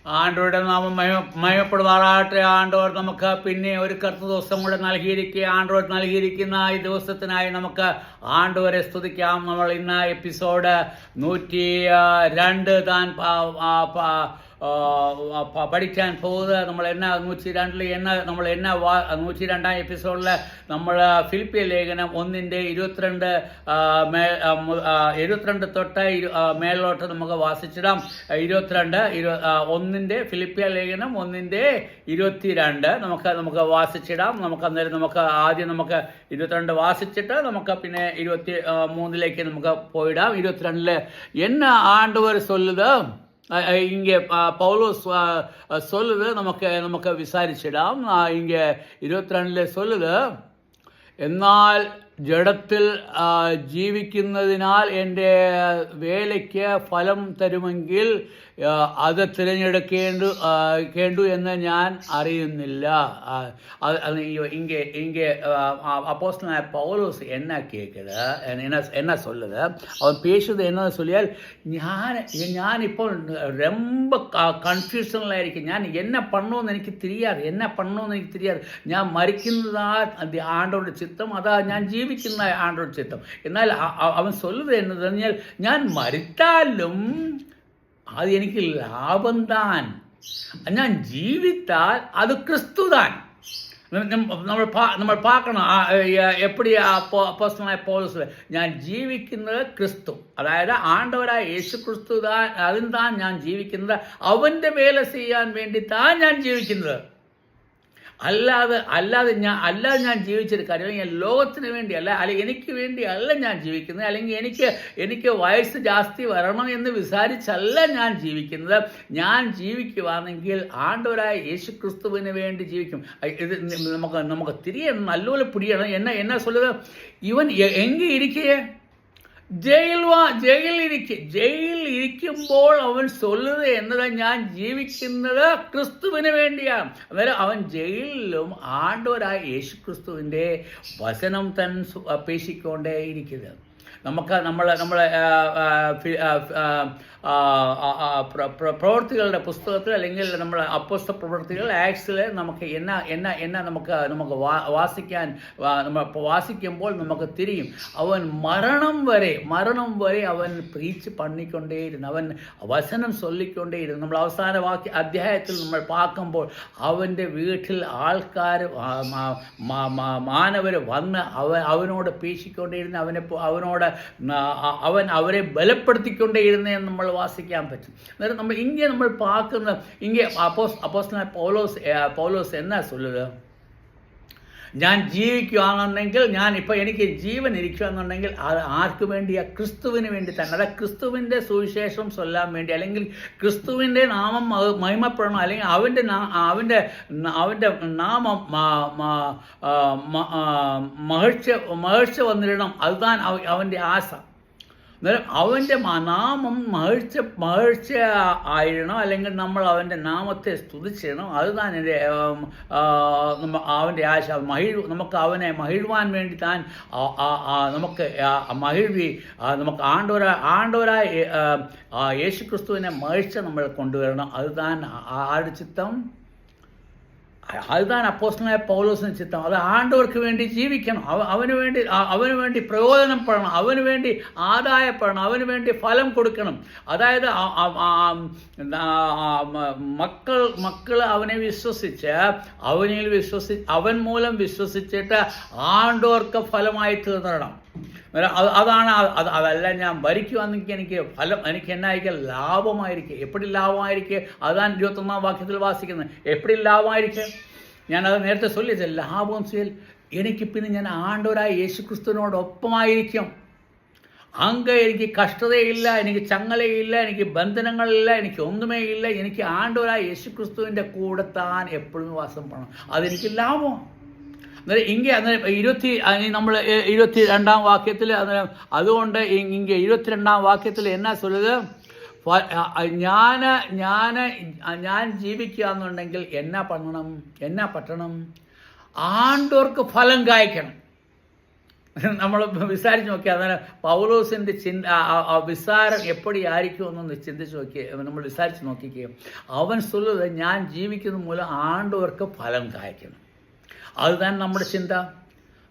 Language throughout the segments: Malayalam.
ആണ്ടവരുടെ നാമം മയപ്പെടുമാറാകട്ടെ. ആണ്ടവർ നമുക്ക് പിന്നെ ഒരു കറുത്ത ദിവസം കൂടെ നൽകിയിരിക്കുക. ആണ്ടവർ നൽകിയിരിക്കുന്ന ഈ ദിവസത്തിനായി നമുക്ക് ആണ്ടവരെ സ്തുതിക്കാം. നമ്മൾ ഇന്ന് എപ്പിസോഡ് 102 താൻ പഠിക്കാൻ പോകുന്നത്. നമ്മൾ 102 എപ്പിസോഡിൽ നമ്മൾ ഫിലിപ്പിയ ലേഖനം 1:22 തൊട്ട് മേലോട്ട് നമുക്ക് വാസിച്ചിടാം. 1 ഫിലിപ്പിയ ലേഖനം 1:22 നമുക്ക് വാസിച്ചിടാം. അന്നേരം ആദ്യം 22 വാസിച്ചിട്ട് നമുക്ക് പിന്നെ 23 നമുക്ക് പോയിടാം. 22 என்ன ஆண்டவர் சொல்லுது இங்கே பவுலோஸ் சொல்லுது, നമുക്ക് വിസാരിച്ചിടാം. ഇங்கே 22 சொல்லுது, എന്നാൽ ജഡത്തിൽ ജീവിക്കുന്നതിനാൽ എൻ്റെ വേലയ്ക്ക് ഫലം തരുമെങ്കിൽ അത് തിരഞ്ഞെടുക്കേണ്ടു എന്ന് ഞാൻ അറിയുന്നില്ല. இங்கே அப்போஸ்தலனாയ பவுலோஸ் என்ன கேட்குது, என்ன சொல்லுது, அவன் பேசுறது என்னன்னு சொல்லியால், ഞാനിപ്പോൾ ரொம்ப കൺഫ്യൂഷനിൽ ആയിരിക്കും. ഞാൻ എന്നെ பண்ணணும்னு എനിക്ക് தெரியாது. ഞാൻ മരിക്കുന്നതാ ആണ്ടവരുടെ ചിത്തം, അതാ ഞാൻ ജീവിക്കുന്ന ആണ്ടവരുടെ ചിത്തം. എന്നാൽ അവൻ சொல்லுது എന്നത് പറഞ്ഞാൽ, ഞാൻ മരിത്താലും അത് എനിക്ക് ലാഭം താൻ. ഞാൻ ജീവിത്താൽ അത് ക്രിസ്തു താൻ. നമ്മൾ பார்க்கணும் எப்படி அப்போஸ்தலனாയ പൗലോസ്, ഞാൻ ജീവിക്കുന്നത് ക്രിസ്തു, അതായത് ആണ്ടവരായ യേശു ക്രിസ്തു താൻ, അതിന് താൻ ഞാൻ ജീവിക്കുന്നത്. അവൻ്റെ വേല ചെയ്യാൻ വേണ്ടി താൻ ഞാൻ ജീവിക്കുന്നത്. അല്ലാതെ ഞാൻ ജീവിച്ചൊരു കാര്യം, ഞാൻ ലോകത്തിന് വേണ്ടി അല്ല, അല്ലെങ്കിൽ എനിക്ക് വേണ്ടി അല്ല ഞാൻ ജീവിക്കുന്നത്, അല്ലെങ്കിൽ എനിക്ക് വയസ്സ് ജാസ്തി വരണം എന്ന് വിചാരിച്ചല്ല ഞാൻ ജീവിക്കുന്നത്. ഞാൻ ജീവിക്കുവാണെങ്കിൽ ആണ്ടവരായ യേശു ക്രിസ്തുവിന് വേണ്ടി ജീവിക്കും. ഇത് നമുക്ക് തിരിയണം, നല്ലപോലെ പിടിയണം. എന്നാ சொல்லுது, ഇവൻ എங்கே ഇരിക്കേ, ജയിലിൽ ഇരിക്കുമ്പോൾ അവൻ சொல்லுது എന്നതാ, ഞാൻ ജീവിക്കുന്നത് ക്രിസ്തുവിന് വേണ്ടിയാണ്. അന്നേരം അവൻ ജയിലിലും ആണ്ടവരായ യേശു ക്രിസ്തുവിൻ്റെ വചനം തൻ പേശിക്കൊണ്ടേയിരിക്കുന്നത്. നമ്മളെ പ്രവൃത്തികളുടെ പുസ്തകത്തിൽ, അല്ലെങ്കിൽ നമ്മൾ അപ്പോസ്തല പ്രവൃത്തികൾ ആക്സിൽ നമുക്ക് നമുക്ക് വാസിക്കുമ്പോൾ നമുക്ക് തിരിയും. അവൻ മരണം വരെ അവൻ പ്രീച്ച് പണിക്കൊണ്ടേയിരുന്നു, അവൻ വചനം ചൊല്ലിക്കൊണ്ടേയിരുന്നു. നമ്മൾ അവസാന അധ്യായത്തിൽ നമ്മൾ പാർക്കുമ്പോൾ അവൻ്റെ വീട്ടിൽ ആൾക്കാർ മാനവർ വന്ന് അവനോട് പേശിക്കൊണ്ടേയിരുന്നു, അവൻ അവരെ ബലപ്പെടുത്തിക്കൊണ്ടേയിരുന്നേ നമ്മൾ വാസിക്കാൻ പറ്റും. അന്നേരം നമ്മൾ பார்ക്കുന്ന அப்போஸ்தலனாയ പൗലോസ് എന്നാ சொல்லுது, ഞാൻ ജീവിക്കുകയാണെന്നുണ്ടെങ്കിൽ, എനിക്ക് ജീവൻ ഇരിക്കുകയെന്നുണ്ടെങ്കിൽ അത് ആർക്ക് വേണ്ടിയാ? ക്രിസ്തുവിന് വേണ്ടി തന്നെ. അതായത് ക്രിസ്തുവിൻ്റെ സുവിശേഷം ചൊല്ലാൻ വേണ്ടി, അല്ലെങ്കിൽ ക്രിസ്തുവിൻ്റെ നാമം മഹിമപ്പെടണം, അല്ലെങ്കിൽ അവൻ്റെ നാമം മഹർച്ച വന്നിടണം. അതുതാൻ അവൻ്റെ ആശ. അന്നേരം അവൻ്റെ നാമം മഹർച്ച ആയിരണം, അല്ലെങ്കിൽ നമ്മൾ അവൻ്റെ നാമത്തെ സ്തുതിച്ചിടണം. അതുതാൻ എൻ്റെ അവൻ്റെ ആശ. നമുക്ക് അവനെ മഹിഴുവാൻ വേണ്ടി താൻ നമുക്ക് നമുക്ക് ആണ്ടവരായ യേശു ക്രിസ്തുവിനെ മഹർച്ച നമ്മൾ കൊണ്ടുവരണം. അതുതാൻ ആരുടെ ചിത്തം? അതുതാണ് അപ്പോസ്തലനായ പൗലോസിന്റെ ചിത്തം. അത് ആണ്ടവർക്ക് വേണ്ടി ജീവിക്കണം, അവന് വേണ്ടി പ്രയോജനപ്പെടണം, അവന് വേണ്ടി ആദായപ്പെടണം, അവന് വേണ്ടി ഫലം കൊടുക്കണം. അതായത് മക്കൾ അവനെ വിശ്വസിച്ച് അവൻ മൂലം വിശ്വസിച്ചിട്ട് ആണ്ടവർക്ക് ഫലമായി തീർന്നിടണം. അതല്ല ഞാൻ ഭരിക്കുവാണെങ്കിൽ എനിക്ക് ഫലം, എനിക്ക് എന്നായിരിക്കും? ലാഭമായിരിക്കും. എപ്പടി ലാഭമായിരിക്കും? അതാണ് 21 വാക്യത്തിൽ വാസിക്കുന്നത്. എപ്പടി ലാഭമായിരിക്കും? ഞാനത് നേരത്തെ ചൊല്ലിയത്. ലാഭം എനിക്ക് പിന്നെ ഞാൻ ആണ്ടവരായ യേശു ക്രിസ്തുവിനോടൊപ്പമായിരിക്കും. എനിക്ക് കഷ്ടതയില്ല, എനിക്ക് ചങ്ങലയില്ല, എനിക്ക് ബന്ധനങ്ങളില്ല, എനിക്ക് ഒന്നുമേ ഇല്ല. എനിക്ക് ആണ്ടവരായ യേശു ക്രിസ്തുവിൻ്റെ കൂടെ താൻ എപ്പോഴും വാസം ചെയ്യണം. അതെനിക്ക് ലാഭമാണ്. അന്നേരം നമ്മൾ 22 വാക്യത്തിൽ, അതുകൊണ്ട് ഇங்கே 22 വാക്യത്തിൽ എന്നാ சொல்லுது, ഞാൻ ജീവിക്കുക എന്നുണ്ടെങ്കിൽ എന്നാ പറ്റണം? ആണ്ടോർക്ക് ഫലം കായ്ക്കണം. നമ്മൾ വിസാരിച്ച് നോക്കിയാൽ അന്നേരം പൗലോസിൻ്റെ വിസാരം എപ്പടി ആയിരിക്കുമെന്നൊന്ന് ചിന്തിച്ച് നോക്കിയേ, നമ്മൾ വിസാരിച്ച് നോക്കിക്കുകയും അവൻ ചൊല്ലുന്നത് ഞാൻ ജീവിക്കുന്ന മൂലം ആണ്ടവർക്ക് ഫലം കായ്ക്കണം. അതുതന്നെ നമ്മുടെ ചിന്ത.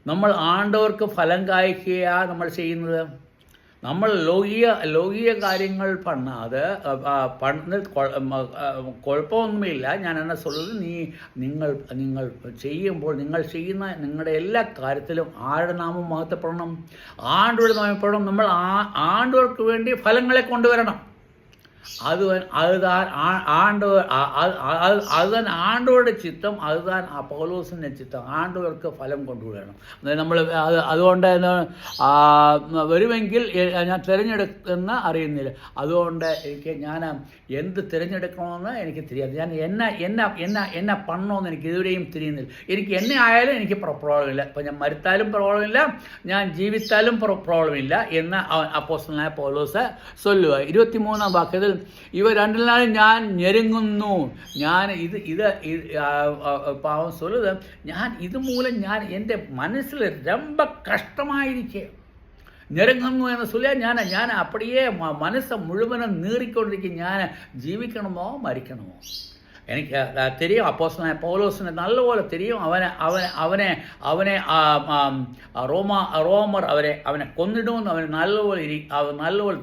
നമ്മൾ ആണ്ടവർക്ക് ഫലം കായ്ക്കുക നമ്മൾ ചെയ്യുന്നത്. നമ്മൾ ലൗകിക കാര്യങ്ങൾ പണ്ണാതെ കുഴപ്പമൊന്നുമില്ല. ഞാൻ എന്നെ ചൊല്ലുന്നത് നിങ്ങൾ ചെയ്യുമ്പോൾ നിങ്ങൾ ചെയ്യുന്ന നിങ്ങളുടെ എല്ലാ കാര്യത്തിലും ആരുടെ നാമം മഹത്വപ്പെടണം, ആണ്ടോട് നാമപ്പെടണം. നമ്മൾ ആണ്ടവർക്ക് വേണ്ടി ഫലങ്ങളെ കൊണ്ടുവരണം. അതുതന്നെ ആണ്ടവരുടെ ചിത്തം, അതുതാൻ ആ പൗലോസിൻ്റെ ചിത്തം. ആണ്ടവർക്ക് ഫലം കൊണ്ടുവരണം. നമ്മൾ അതുകൊണ്ട് വരുമെങ്കിൽ ഞാൻ തിരഞ്ഞെടുക്കുന്ന അറിയുന്നില്ല. അതുകൊണ്ട് ഞാൻ എന്ത് തിരഞ്ഞെടുക്കണമെന്ന് എനിക്ക് തിരിയാതെ, ഞാൻ എന്നെ പണമെന്ന് എനിക്ക് ഇതുവരെയും തിരിയുന്നില്ല. എനിക്ക് എന്നെ ആയാലും എനിക്ക് പ്രോബ്ലമില്ല. ഇപ്പം ഞാൻ മരിത്താലും പ്രോബ്ലമില്ല, ഞാൻ ജീവിച്ചാലും പ്രോബ്ലമില്ല എന്ന് അപ്പോസ്തലനായ പൗലോസ് ചൊല്ലുക. 23-ാം വാക്യത്തിൽ ഇവ രണ്ടിനാളും ഞാൻ ഞെരുങ്ങുന്നു. ഞാൻ പാവം ചൊല്ലുന്നത്, ഞാൻ ഇതുമൂലം ഞാൻ എൻ്റെ മനസ്സിൽ ரொம்ப കഷ്ടമായിരിക്കുക. ഞെരുങ്ങുന്നു എന്ന് ചൊല്ലിയാൽ ഞാൻ അപ്പടിയേ മനസ്സ് മുഴുവനും നീറിക്കൊണ്ടിരിക്കും. ഞാൻ ജീവിക്കണമോ മരിക്കണമോ? എനിക്ക് தெரியும். അപ്പോസ്തലനായ പൗലോസിനെ നല്ലപോലെ தெரியும். അവനെ റോമർ അവനെ കൊന്നിടുമെന്ന് അവന് നല്ലപോലെ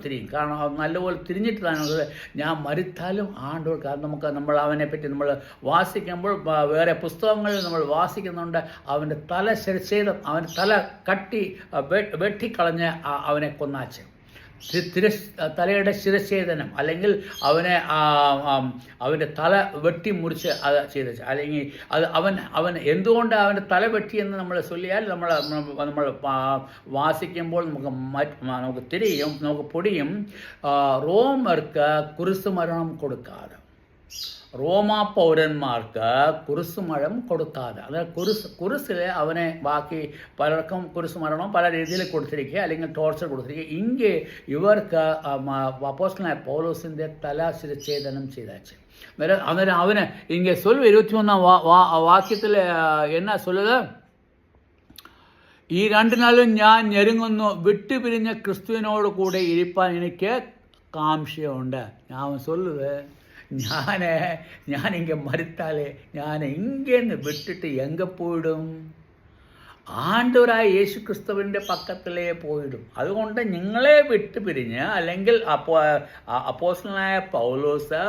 തിരിയും. കാരണം അവൻ നല്ലപോലെ തിരിഞ്ഞിട്ടാണുള്ളത്. ഞാൻ മരിത്താലും ആണ്ടോട്. കാരണം നമ്മൾ അവനെപ്പറ്റി നമ്മൾ വാസിക്കുമ്പോൾ വേറെ പുസ്തകങ്ങളിൽ നമ്മൾ വാസിക്കുന്നുണ്ട്. അവൻ്റെ തല ശിരച്ഛേദം, അവൻ്റെ തല വെട്ടിക്കളഞ്ഞ് അവനെ കൊന്നാച്ച്. തലയുടെ ശിരച്ഛേദനം, അല്ലെങ്കിൽ അവൻ്റെ തല വെട്ടിമുറിച്ച് അത് ചെയ്ത, അല്ലെങ്കിൽ അവൻ എന്തുകൊണ്ട് അവൻ്റെ തല വെട്ടിയെന്ന് നമ്മൾ ചൊല്ലിയാൽ നമ്മൾ വാസിക്കുമ്പോൾ നമുക്ക് തിരിയും, നമുക്ക് പൊടിയും. റോമർക്ക് കുരിശുമരണം കൊടുക്കാതെ, റോമാ പൗരന്മാർക്ക് കുരിശുമരണം കൊടുക്കാതെ, അതായത് കുരിശിൽ അവനെ ബാക്കി പലർക്കും കുരിശുമരണം പല രീതിയിൽ കൊടുത്തിരിക്കുക, അല്ലെങ്കിൽ ടോർച്ചർ കൊടുത്തിരിക്കുക. ഇங்கே ഇവർക്ക് അപ്പോസ്തലനായ പൗലോസിൻ്റെ തല ശിരച്ഛേദനം ചെയ്താச்சு. അന്നേരം അവന് ഇங்கே சொல்வு 23-ാം വാക്യത്തിൽ എന്നാ சொல்லுது? ഈ 2 നാളും ഞാൻ ഞെരുങ്ങുന്നു, വിട്ടുപിരിഞ്ഞ ക്രിസ്തുവിനോട് കൂടെ ഇരിപ്പാൻ എനിക്ക് കാംക്ഷയുണ്ട്. ഞാൻ சொல்லுது, ഞാൻ ഇங்கே മരിത്താലേ ഞാൻ ഇങ്ങേന്ന് വിട്ടിട്ട് എங்கே പോയിടും? ആണ്ടവരായ യേശു ക്രിസ്തുവിൻ്റെ പക്കത്തിലേ പോയിടും. അതുകൊണ്ട് നിങ്ങളെ വിട്ട് പിരിഞ്ഞ്, അല്ലെങ്കിൽ അപ്പോസ്തലനായ പൗലോസ്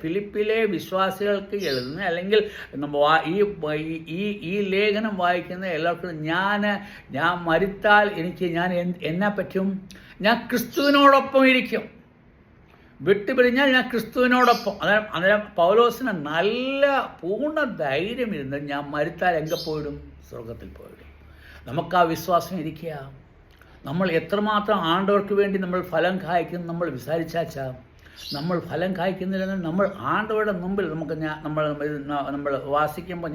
ഫിലിപ്പിലെ വിശ്വാസികൾക്ക് എഴുതുന്ന, അല്ലെങ്കിൽ ഈ ലേഖനം വായിക്കുന്ന എല്ലാവർക്കും ഞാൻ മരിത്താൽ ഞാൻ എന്നാ പറ്റും? ഞാൻ ക്രിസ്തുവിനോടൊപ്പം ഇരിക്കും. വിട്ടുപിരിഞ്ഞാൽ ഞാൻ ക്രിസ്തുവിനോടൊപ്പം. അന്നേരം പൗലോസിന് നല്ല പൂർണ്ണ ധൈര്യം ഇരുന്ന് ഞാൻ മരിത്താൽ എங்கே പോയിടും? സ്വർഗത്തിൽ പോയിടും. നമുക്ക് ആ വിശ്വാസം ഇരിക്കുക. നമ്മൾ എത്രമാത്രം ആണ്ടവർക്ക് വേണ്ടി നമ്മൾ ഫലം കായ്ക്കും നമ്മൾ വിചാരിച്ചാച്ചാ, നമ്മൾ ഫലം കായ്ക്കുന്നില്ലെങ്കിൽ നമ്മൾ ആണ്ടവരുടെ മുമ്പിൽ നമ്മൾ വാസിക്കുമ്പോൾ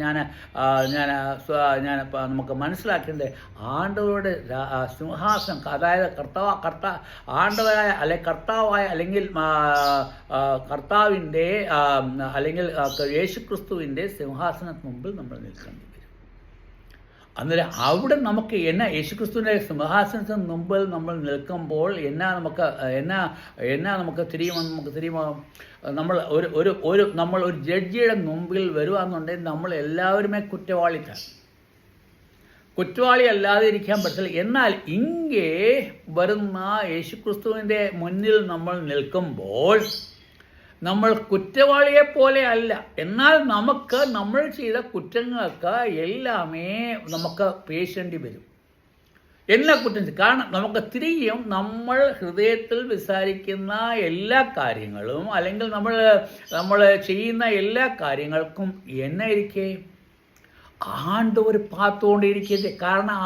നമുക്ക് മനസ്സിലാക്കേണ്ടത് ആണ്ടവരുടെ സിംഹാസനം, അതായത് ആണ്ടവരായ കർത്താവായ അല്ലെങ്കിൽ കർത്താവിൻ്റെ അല്ലെങ്കിൽ യേശുക്രിസ്തുവിൻ്റെ സിംഹാസനത്തിന് മുമ്പിൽ നമ്മൾ നിൽക്കേണ്ടി വരും. അന്നേരം അവിടെ നമുക്ക് യേശുക്രിസ്തുവിൻ്റെ സിംഹാസനത്തിന് മുമ്പിൽ നമ്മൾ നിൽക്കുമ്പോൾ നമുക്ക് തിരിയുമോ? നമ്മൾ ഒരു ജഡ്ജിയുടെ മുമ്പിൽ വരുവാന്നുണ്ടെങ്കിൽ നമ്മൾ എല്ലാവരുമേ കുറ്റവാളി അല്ലാതെ ഇരിക്കാൻ പറ്റില്ല. എന്നാൽ ഇங்கே വരുന്ന യേശുക്രിസ്തുവിൻ്റെ മുന്നിൽ നമ്മൾ നിൽക്കുമ്പോൾ നമ്മൾ കുറ്റവാളിയെ പോലെ അല്ല. എന്നാൽ നമ്മൾ ചെയ്ത കുറ്റങ്ങൾക്ക് എല്ലാമേ നമുക്ക് പേശേണ്ടി വരും. എല്ലാ കുറ്റം, കാരണം നമുക്ക് തിരിയും നമ്മൾ ഹൃദയത്തിൽ വിചാരിക്കുന്ന എല്ലാ കാര്യങ്ങളും, അല്ലെങ്കിൽ നമ്മൾ ചെയ്യുന്ന എല്ലാ കാര്യങ്ങൾക്കും എന്നായിരിക്കേ ആണ്ടവർ പാത്തുകൊണ്ടിരിക്കുന്നത്. കാരണം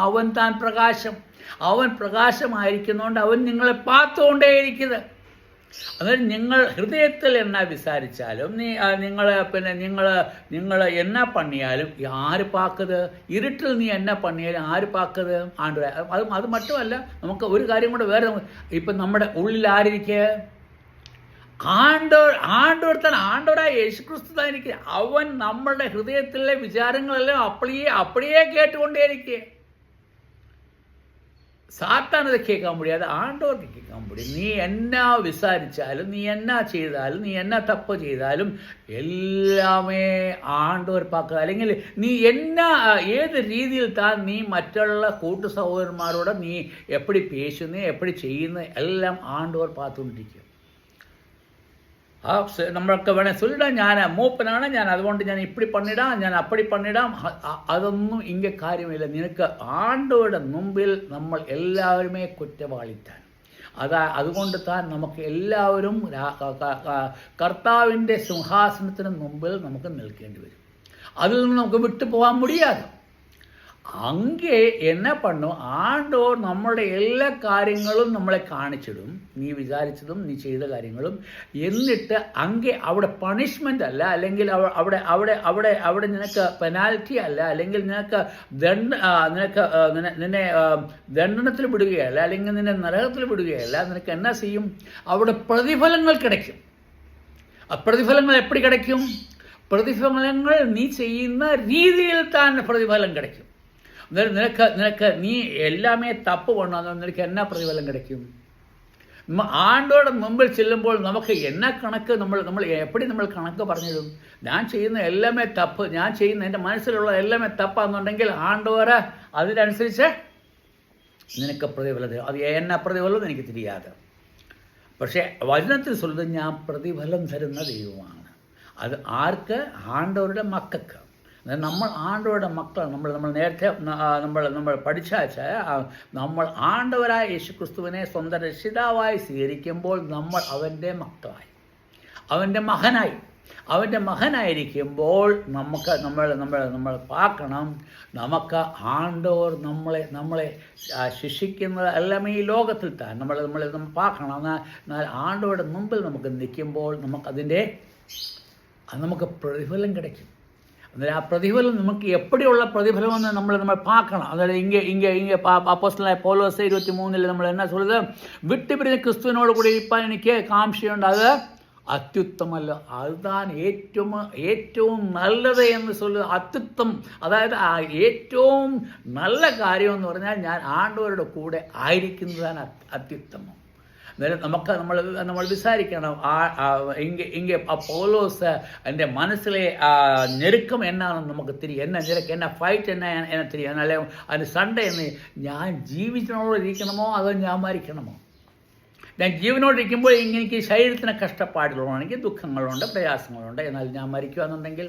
അവൻ പ്രകാശമായിരിക്കുന്നതുകൊണ്ട് അവൻ നിങ്ങളെ പാത്തുകൊണ്ടേയിരിക്കുന്നത്. അതായത് നിങ്ങൾ ഹൃദയത്തിൽ എന്നാ വിചാരിച്ചാലും നിങ്ങൾ എന്നാ പണിയാലും ആര് പാക്കത്? ഇരുട്ടിൽ നീ എന്നാ പണിയാലും ആര് പാക്കത്? അത് മറ്റുമല്ല. നമുക്ക് ഒരു കാര്യം കൂടെ വേറെ, ഇപ്പം നമ്മുടെ ഉള്ളിൽ ആരിരിക്കുക? ആണ്ടവരായ യേശുക്രിസ്തു താനിരിക്കുക. അവൻ നമ്മളുടെ ഹൃദയത്തിലെ വിചാരങ്ങളെല്ലാം അപ്പടിയേ കേട്ടുകൊണ്ടേയിരിക്കുക. சாத்தானதை கேட்க முடியாது, ஆண்டவருக்கு கேட்க முடியும். நீ என்ன விசாரித்தாலும், நீ என்ன செய்தாலும், நீ என்ன தப்பு செய்தாலும் எல்லாமே ആണ്ടവർ பார்ക്കുക. അല്ലെങ്കിൽ നീ ഏത് രീതിയിൽ താൻ നീ മറ്റുള്ള കൂട്ടു സഹോദരന്മാരോട് നീ എപ്പടി പേശുന്നു, എപ്പടി ചെയ്യുന്നു എല്ലാം ആണ്ടവർ பார்த்துകൊണ്ടിരിക്കും. നമ്മളൊക്കെ വേണേൽ சொல்லிടാം, ഞാൻ മൂപ്പനാണ്, ഞാൻ അതുകൊണ്ട് ഞാൻ ഇപ്പടി പണിടാം, ഞാൻ അപ്പടി പണിടാം. അതൊന്നും ഇങ്ങനെ കാര്യമില്ല. നിനക്ക് ആണ്ടവരുടെ മുമ്പിൽ നമ്മൾ എല്ലാവരുമേ കുറ്റവാളിത്താൻ. അതുകൊണ്ട് താൻ നമുക്ക് എല്ലാവരും കർത്താവിൻ്റെ സിംഹാസനത്തിന് മുമ്പിൽ നമുക്ക് നിൽക്കേണ്ടി വരും. അതിൽ നിന്ന് നമുക്ക് വിട്ടു പോകാൻ മുടിയാതെ. அங்கே என்ன பண்ணும், ஆண்டோர் நம்மளுடைய எல்லா കാര്യങ്ങളും നമ്മളെ കാണിച്ചിടും, നീ വിചാരിച്ചതും നീ ചെയ്ത കാര്യങ്ങളും. എന്നിട്ട് അങ്ങേ അവിടെ പണിഷ്മെൻ്റ് അല്ല, അല്ലെങ്കിൽ അവിടെ അവിടെ അവിടെ അവിടെ നിനക്ക് പെനാൽറ്റി അല്ല, അല്ലെങ്കിൽ നിനക്ക് നിന്നെ ദണ്ഡനത്തിൽ വിടുകയല്ല, അല്ലെങ്കിൽ നിന്നെ നരകത്തിൽ വിടുകയല്ല. നിനക്ക് എന്നാ ചെയ്യും, അവിടെ പ്രതിഫലങ്ങൾ கிடைക്കും. പ്രതിഫലങ്ങൾ എപ്പടി கிடைക്കും, പ്രതിഫലങ്ങൾ നീ ചെയ്യുന്ന രീതിയിൽ തന്നെ പ്രതിഫലം கிடைക്കും. നിനക്ക് നീ എല്ലാമേ തപ്പ് കൊണ്ടാന്ന് നിനക്ക് എന്നാ പ്രതിഫലം கிடைക്കും. ആണ്ടോടെ മുമ്പിൽ ചെല്ലുമ്പോൾ നമുക്ക് എന്നാ കണക്ക് നമ്മൾ എപ്പടി നമ്മൾ കണക്ക് പറഞ്ഞിടും. ഞാൻ ചെയ്യുന്ന എല്ലാമേ തപ്പ്, ഞാൻ ചെയ്യുന്ന എൻ്റെ മനസ്സിലുള്ള എല്ലാമേ തപ്പാന്നുണ്ടെങ്കിൽ ആണ്ടോര അതിനനുസരിച്ച് നിനക്ക് പ്രതിഫലം തരും. അത് എന്നാ പ്രതിഫലം എനിക്ക് തിരിയാതെ. പക്ഷേ വചനത്തിൽ சொல்றது ഞാൻ പ്രതിഫലം തരുന്ന ദൈവമാണ്. അത് ആർക്ക്, ആണ്ടവരുടെ മക്കൾക്ക്. നമ്മൾ ആണ്ടവരുടെ മക്കളാണ്. നമ്മൾ നേരത്തെ നമ്മൾ പഠിച്ചാച്ച നമ്മൾ ആണ്ടവരായ യേശുക്രിസ്തുവിനെ സ്വന്തം രക്ഷിതാവായി സ്വീകരിക്കുമ്പോൾ നമ്മൾ അവൻ്റെ മക്കളായി, അവൻ്റെ മകനായി. അവൻ്റെ മകനായിരിക്കുമ്പോൾ നമ്മൾ പാക്കണം, നമുക്ക് ആണ്ടവർ നമ്മളെ ശിക്ഷിക്കുന്നത് എല്ലാം ഈ ലോകത്തിൽ താൻ നമ്മൾ പാക്കണം. എന്നാൽ ആണ്ടവരുടെ മുമ്പിൽ നമുക്ക് നിൽക്കുമ്പോൾ നമുക്ക് പ്രതിഫലം கிடைക്കും. അന്നേരം ആ പ്രതിഫലം നമുക്ക് എപ്പോഴുള്ള പ്രതിഫലമെന്ന് നമ്മൾ பார்க்கணும். അതായത് ഇங்கே അപ്പോസ്തലനായ പൗലോസ് 23 നമ്മൾ എന്നാ சொல்லுது, വിട്ടുപിരിഞ്ഞ ക്രിസ്തുവിനോട് കൂടി ഇരിപ്പാൻ എനിക്ക് കാംക്ഷയുണ്ട്, അത് അത്യുത്തമല്ല. അതുതാണ് ഏറ്റവും നല്ലത് എന്ന് சொல்லுது. അത്യുത്തം, അതായത് ഏറ്റവും നല്ല കാര്യം എന്ന് പറഞ്ഞാൽ ഞാൻ ആണ്ടവരുടെ കൂടെ ആയിരിക്കുന്നതാണ് അത്യുത്തമം. അന്നേരം നമ്മൾ വിചാരിക്കണം, ഇங்கே പൗലോസ് എൻ്റെ മനസ്സിലെ ഞെരുക്കം എന്നാണെന്ന് നമുക്ക് തിരിയും. എന്നാ ഫൈറ്റ് എന്നെ തിരിയും. അല്ലെ അതിന് സൺഡേ എന്ന് ഞാൻ ജീവിച്ചോണ്ടിരിക്കണമോ അതോ ഞാൻ മരിക്കണമോ. ഞാൻ ജീവനോടിരിക്കുമ്പോൾ എനിക്ക് ശരീരത്തിന് കഷ്ടപ്പാടുകളുണ്ടെങ്കിൽ ദുഃഖങ്ങളുണ്ട്, പ്രയാസങ്ങളുണ്ട്. എന്നാൽ ഞാൻ മരിക്കുക എന്നുണ്ടെങ്കിൽ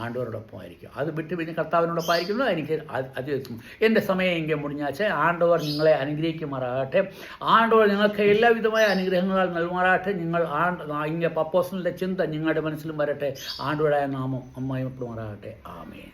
ആണ്ടവരോടൊപ്പം ആയിരിക്കും. അത് വിട്ട് പിന്നെ കർത്താവിനോടൊപ്പം ആയിരിക്കുന്നത് എനിക്ക് അതിവെക്കും. എൻ്റെ സമയം ഇങ്ങനെ മുടിഞ്ഞാച്ച് ആണ്ടവർ നിങ്ങളെ അനുഗ്രഹിക്കുമാറാകട്ടെ. ആണ്ടവർ നിങ്ങൾക്ക് എല്ലാവിധമായ അനുഗ്രഹങ്ങൾ നൽകുമാറാകട്ടെ. നിങ്ങൾ ഇങ്ങനെ അപ്പോസ്തലന്റെ ചിന്ത നിങ്ങളുടെ മനസ്സിലും വരട്ടെ. ആണ്ടവരായ നാമം മഹിമപ്പെടുമാറാകട്ടെ. ആമേൻ.